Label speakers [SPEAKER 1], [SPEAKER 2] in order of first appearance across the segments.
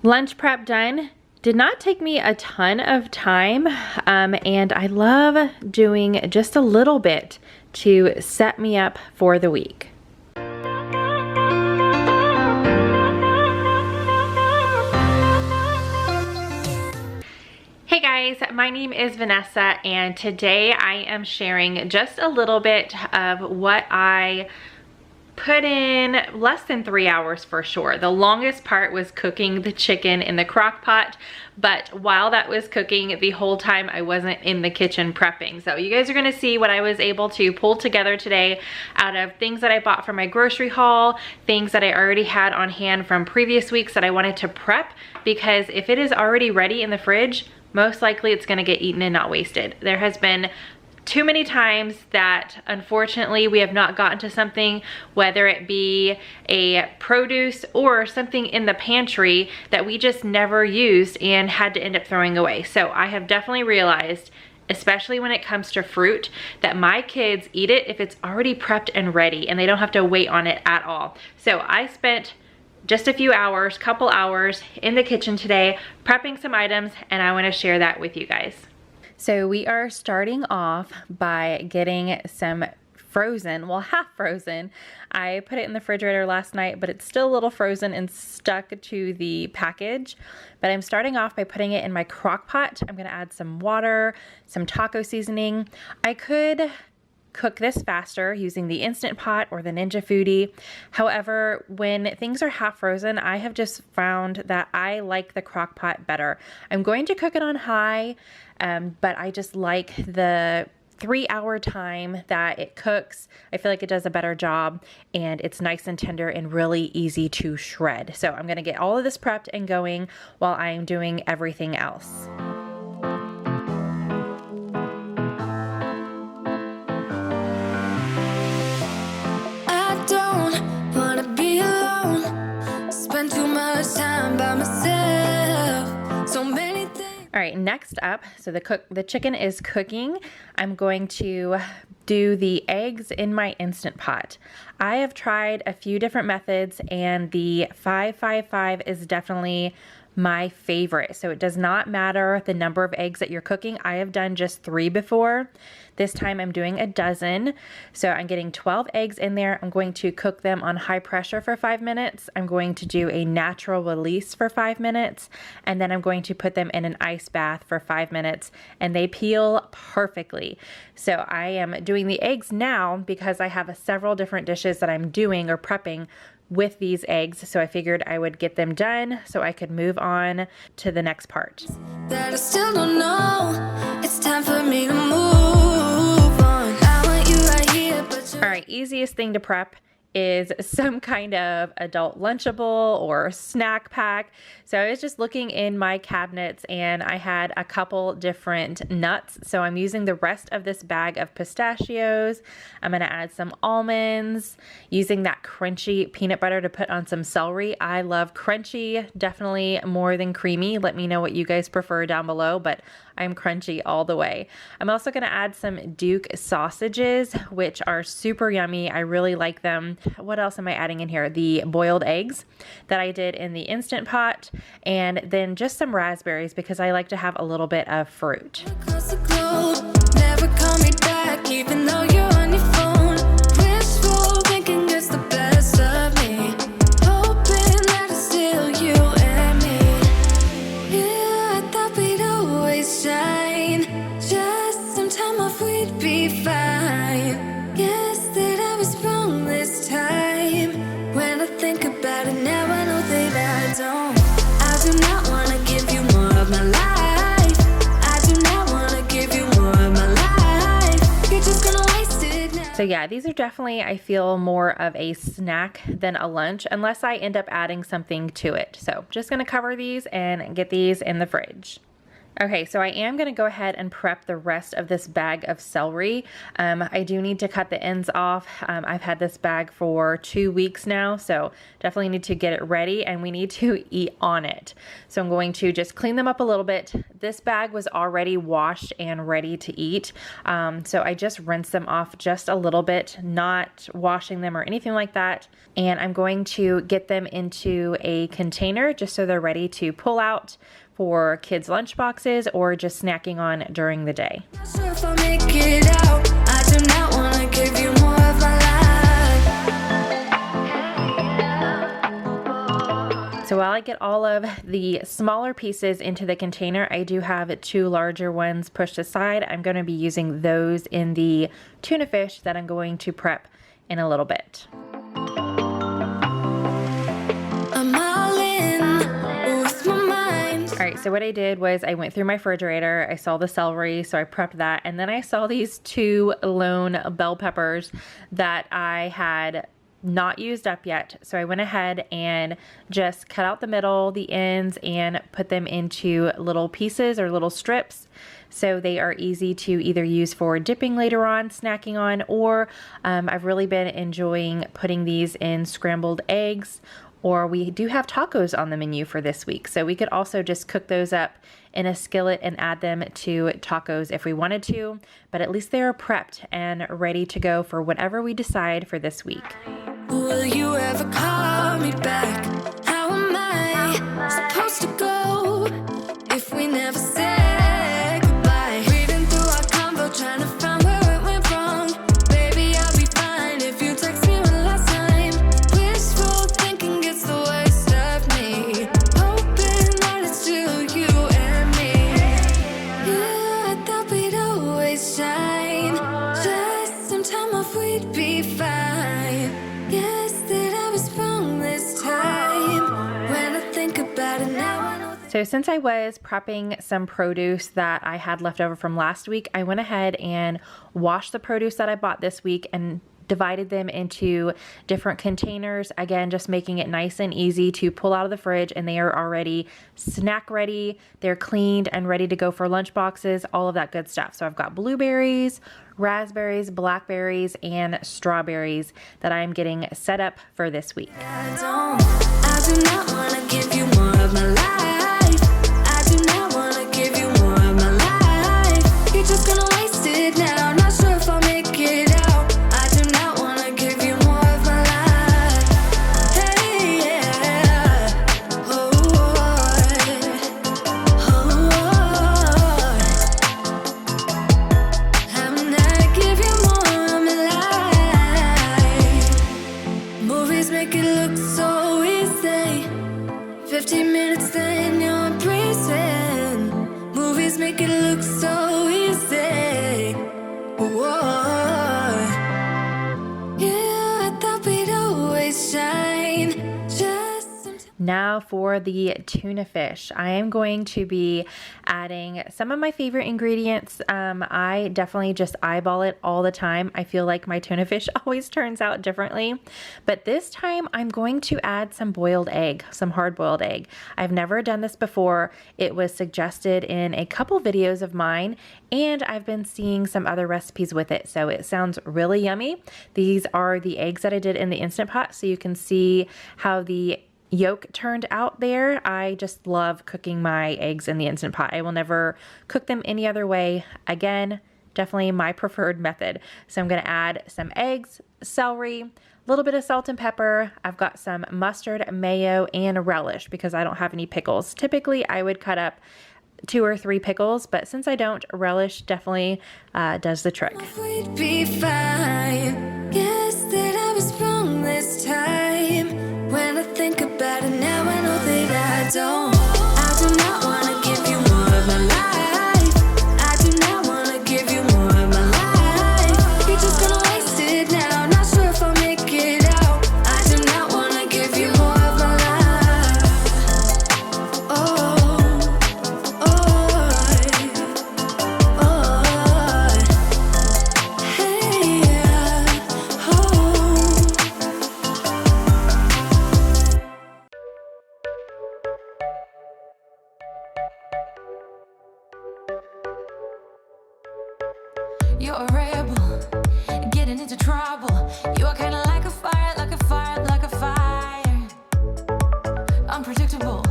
[SPEAKER 1] Lunch prep done. Did not take me a ton of time, and I love doing just a little bit to set me up for the week. Hey guys, my name is Vanessa, and today I am sharing just a little bit of what I put in less than 3 hours for sure. The longest part was cooking the chicken in the crock pot, but while that was cooking, the whole time I wasn't in the kitchen prepping. So you guys are gonna see what I was able to pull together today out of things that I bought from my grocery haul, things that I already had on hand from previous weeks that I wanted to prep, because if it is already ready in the fridge, most likely it's gonna get eaten and not wasted. There has been too many times that unfortunately we have not gotten to something, whether it be a produce or something in the pantry that we just never used and had to end up throwing away. So I have definitely realized, especially when it comes to fruit, that my kids eat it if it's already prepped and ready and they don't have to wait on it at all. So I spent just a few hours, couple hours in the kitchen today prepping some items, and I want to share that with you guys. So we are starting off by getting some frozen, well, half frozen. I put it in the refrigerator last night, but it's still a little frozen and stuck to the package. But I'm starting off by putting it in my crock pot. I'm gonna add some water, some taco seasoning. I could cook this faster using the Instant Pot or the Ninja Foodie. However, when things are half frozen, I have just found that I like the crock pot better. I'm going to cook it on high, but I just like the 3-hour time that it cooks. I feel like it does a better job, and it's nice and tender and really easy to shred. So I'm gonna get all of this prepped and going while I'm doing everything else. All right, next up, so the chicken is cooking. I'm going to do the eggs in my Instant Pot. I have tried a few different methods, and the 5-5-5 is definitely my favorite. So it does not matter the number of eggs that you're cooking. I have done just 3 before. This time I'm doing a dozen. So I'm getting 12 eggs in there. I'm going to cook them on high pressure for 5 minutes. I'm going to do a natural release for 5 minutes. And then I'm going to put them in an ice bath for 5 minutes, and they peel perfectly. So I am doing the eggs now because I have several different dishes that I'm doing or prepping with these eggs, so I figured I would get them done so I could move on to the next part. That I still don't know. It's time for me to move on. I want you right here, but all right, easiest thing to prep is some kind of adult Lunchable or snack pack. So I was just looking in my cabinets, and I had a couple different nuts. So I'm using the rest of this bag of pistachios. I'm gonna add some almonds, using that crunchy peanut butter to put on some celery. I love crunchy, definitely more than creamy. Let me know what you guys prefer down below, but I'm crunchy all the way. I'm also gonna add some Duke sausages, which are super yummy. I really like them. What else am I adding in here? The boiled eggs that I did in the Instant Pot, and then just some raspberries because I like to have a little bit of fruit. Never call me back, even though you're on your phone. Wishful thinking it's the best of me. Hoping that it's still you and me. Yeah, I thought we'd always shine. Just some time off, we'd be fine. Guess that I was wrong this time. When I think about it now, I know that I don't. I do not want to give you more of my life. I do not want to give you more of my life. You're just gonna waste it now. So yeah, these are definitely, I feel, more of a snack than a lunch, unless I end up adding something to it. So just gonna cover these and get these in the fridge. Okay, so I am going to go ahead and prep the rest of this bag of celery. I do need to cut the ends off. I've had this bag for 2 weeks now, so definitely need to get it ready, and we need to eat on it. So I'm going to just clean them up a little bit. This bag was already washed and ready to eat, so I just rinsed them off just a little bit, not washing them or anything like that. And I'm going to get them into a container just so they're ready to pull out for kids' lunch boxes or just snacking on during the day. So while I get all of the smaller pieces into the container, I do have 2 larger ones pushed aside. I'm going to be using those in the tuna fish that I'm going to prep in a little bit. All right, so what I did was I went through my refrigerator, I saw the celery, so I prepped that, and then I saw these 2 lone bell peppers that I had not used up yet. So I went ahead and just cut out the middle, the ends, and put them into little pieces or little strips so they are easy to either use for dipping later on, snacking on, or I've really been enjoying putting these in scrambled eggs, or we do have tacos on the menu for this week. So we could also just cook those up in a skillet and add them to tacos if we wanted to, but at least they are prepped and ready to go for whatever we decide for this week.
[SPEAKER 2] Will you ever call me back? How am I supposed to go if we never say goodbye? Reading through our convo, trying to find where it went wrong. Baby, I'll be fine if you text me one last time. Wishful thinking gets the worst of me. Hoping that it's still you and me. Yeah, I thought we'd always shine. Just some time off, we'd be fine. Guess that I was wrong this time. When I think about it now, I know that.
[SPEAKER 1] So since I was prepping some produce that I had left over from last week, I went ahead and washed the produce that I bought this week and divided them into different containers. Again, just making it nice and easy to pull out of the fridge, and they are already snack ready. They're cleaned and ready to go for lunch boxes, all of that good stuff. So I've got blueberries, raspberries, blackberries, and strawberries that I'm getting set up for this week.
[SPEAKER 2] I do not want to give you more of my life. I do not want to give you more of my life. You're just gonna waste it now. Not sure if I'll make it out. I do not want to give you more of my life. Hey, yeah. Oh, I'm not give you more of my life. Movies make it look so easy. 15 minutes, then you're breezing. Movies make it look so easy. Whoa. Yeah, I thought we'd always shine. Just some time.
[SPEAKER 1] Now for the tuna fish. I am going to be adding some of my favorite ingredients. I definitely just eyeball it all the time. I feel like my tuna fish always turns out differently, but this time I'm going to add some boiled egg, some hard-boiled egg. I've never done this before. It was suggested in a couple videos of mine, and I've been seeing some other recipes with it, so it sounds really yummy. These are the eggs that I did in the Instant Pot, so you can see how the yolk turned out there. I just love cooking my eggs in the Instant Pot. I will never cook them any other way. Again, definitely my preferred method. So I'm going to add some eggs, celery, a little bit of salt and pepper. I've got some mustard, mayo, and relish because I don't have any pickles. Typically, I would cut up 2 or 3 pickles, but since I don't, relish definitely does the trick.
[SPEAKER 2] We'd be fine. Guess that I was wrong this time. When I think about it now, I know that I don't. I do not want to give you more of my life. I do not want to give you more of my life. You're just gonna waste it now. Not sure if I'll make it out. I do not want to give you more of my life. Oh, hey, yeah. Oh. You're a rebel, getting into trouble. You are kinda like a fire, like a fire, like a fire. Unpredictable,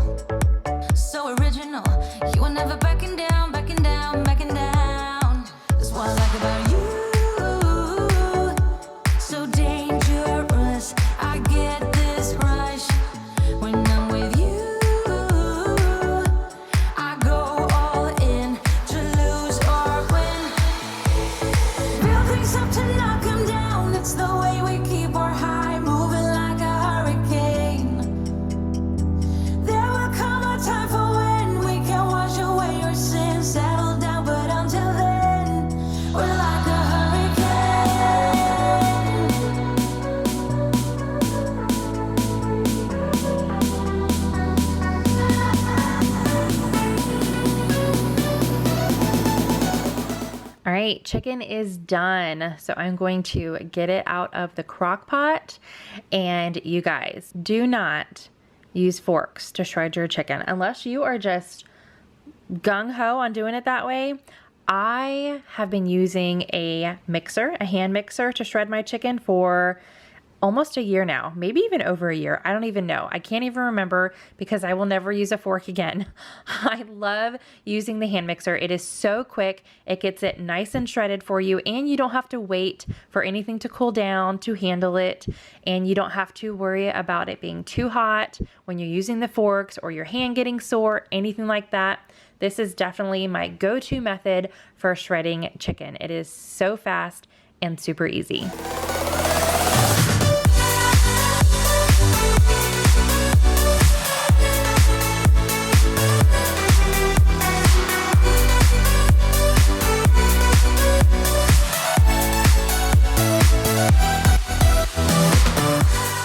[SPEAKER 2] so original. You are never backing down, backing down, backing down. That's what I like about you. So dangerous, I get this rush when I'm with you. I go all in to lose or win. Build things up to knock 'em down. It's the way we keep our high, moving like a hurricane. There will come a time for when we can wash away your sins, settle down, but until then, we're like a hurricane.
[SPEAKER 1] All right, chicken is done. So I'm going to get it out of the crock pot. And you guys, do not use forks to shred your chicken unless you are just gung-ho on doing it that way. I have been using a mixer, a hand mixer, to shred my chicken for almost a year now, maybe even over a year. I don't even know. I can't even remember because I will never use a fork again. I love using the hand mixer. It is so quick. It gets it nice and shredded for you, and you don't have to wait for anything to cool down to handle it, and you don't have to worry about it being too hot when you're using the forks or your hand getting sore, anything like that. This is definitely my go-to method for shredding chicken. It is so fast and super easy.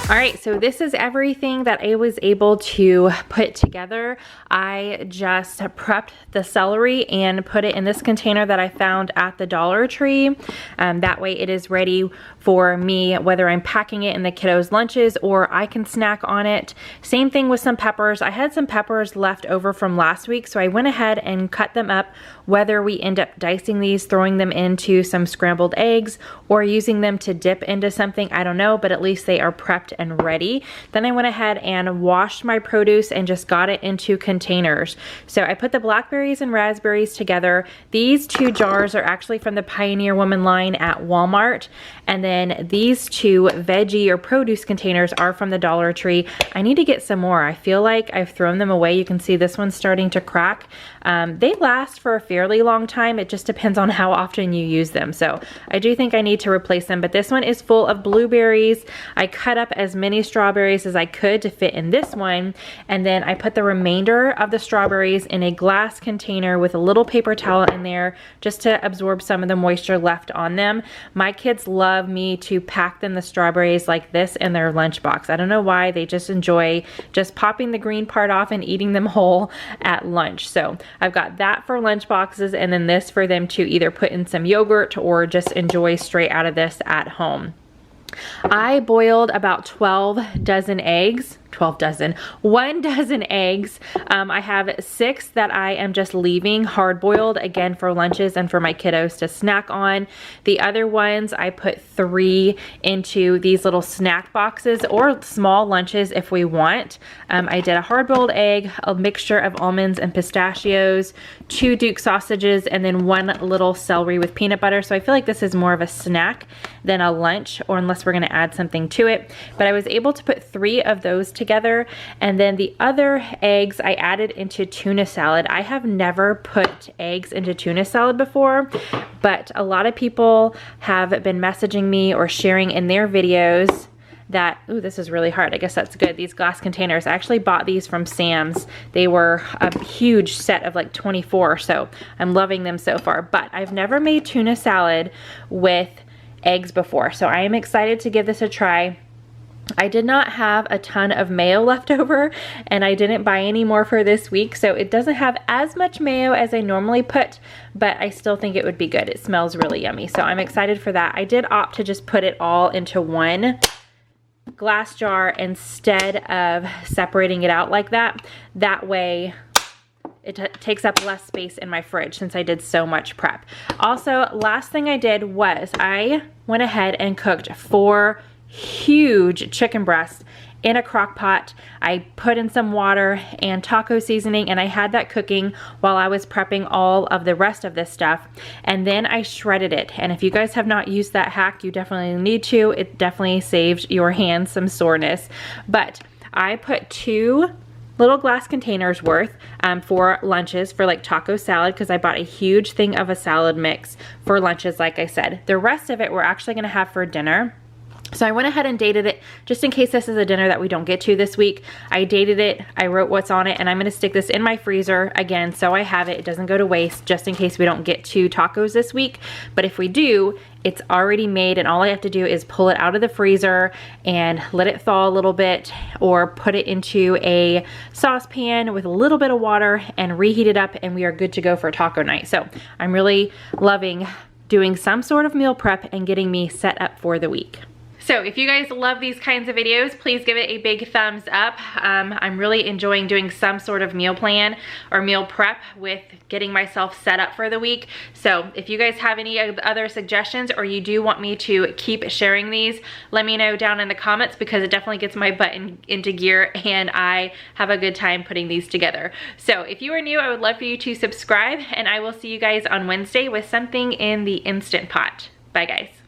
[SPEAKER 1] All right, so this is everything that I was able to put together. I just prepped the celery and put it in this container that I found at the Dollar Tree. That way it is ready for me, whether I'm packing it in the kiddos' lunches or I can snack on it. Same thing with some peppers. I had some peppers left over from last week, so I went ahead and cut them up, whether we end up dicing these, throwing them into some scrambled eggs, or using them to dip into something, I don't know, but at least they are prepped and ready. Then I went ahead and washed my produce and just got it into containers. So I put the blackberries and raspberries together. These two jars are actually from the Pioneer Woman line at Walmart. And then these two veggie or produce containers are from the Dollar Tree. I need to get some more. I feel like I've thrown them away. You can see this one's starting to crack. They last for a fairly long time. It just depends on how often you use them. So I do think I need to replace them, but this one is full of blueberries. I cut up as many strawberries as I could to fit in this one, and then I put the remainder of the strawberries in a glass container with a little paper towel in there just to absorb some of the moisture left on them. My kids love me to pack them the strawberries like this in their lunchbox. I don't know why, they just enjoy just popping the green part off and eating them whole at lunch. So I've got that for lunch boxes, and then this for them to either put in some yogurt or just enjoy straight out of this at home. I boiled about 12 dozen eggs. 1 dozen eggs. I have 6 that I am just leaving hard boiled, again for lunches and for my kiddos to snack on. The other ones I put 3 into these little snack boxes or small lunches if we want. I did a hard boiled egg, a mixture of almonds and pistachios, 2 Duke sausages, and then 1 little celery with peanut butter. So I feel like this is more of a snack than a lunch, or unless we're going to add something to it. But I was able to put 3 of those together, and then the other eggs I added into tuna salad. I have never put eggs into tuna salad before, but a lot of people have been messaging me or sharing in their videos that, ooh, this is really hard. I guess that's good. These glass containers, I actually bought these from Sam's. They were a huge set of like 24, so I'm loving them so far. But I've never made tuna salad with eggs before, so I am excited to give this a try. I did not have a ton of mayo left over, and I didn't buy any more for this week, so it doesn't have as much mayo as I normally put, but I still think it would be good. It smells really yummy, so I'm excited for that. I did opt to just put it all into one glass jar instead of separating it out like that. That way it takes up less space in my fridge since I did so much prep. Also, last thing I did was I went ahead and cooked 4 huge chicken breasts in a crock pot. I put in some water and taco seasoning, and I had that cooking while I was prepping all of the rest of this stuff. And then I shredded it. And if you guys have not used that hack, you definitely need to. It definitely saved your hands some soreness. But I put 2 little glass containers worth for lunches for like taco salad, because I bought a huge thing of a salad mix for lunches, like I said. The rest of it we're actually gonna have for dinner. So I went ahead and dated it just in case this is a dinner that we don't get to this week. I dated it, I wrote what's on it, and I'm gonna stick this in my freezer again so I have it. It doesn't go to waste just in case we don't get to tacos this week. But if we do, it's already made and all I have to do is pull it out of the freezer and let it thaw a little bit, or put it into a saucepan with a little bit of water and reheat it up, and we are good to go for taco night. So I'm really loving doing some sort of meal prep and getting me set up for the week. So if you guys love these kinds of videos, please give it a big thumbs up. I'm really enjoying doing some sort of meal plan or meal prep with getting myself set up for the week. So if you guys have any other suggestions, or you do want me to keep sharing these, let me know down in the comments, because it definitely gets my butt into gear and I have a good time putting these together. So if you are new, I would love for you to subscribe, and I will see you guys on Wednesday with something in the Instant Pot. Bye guys.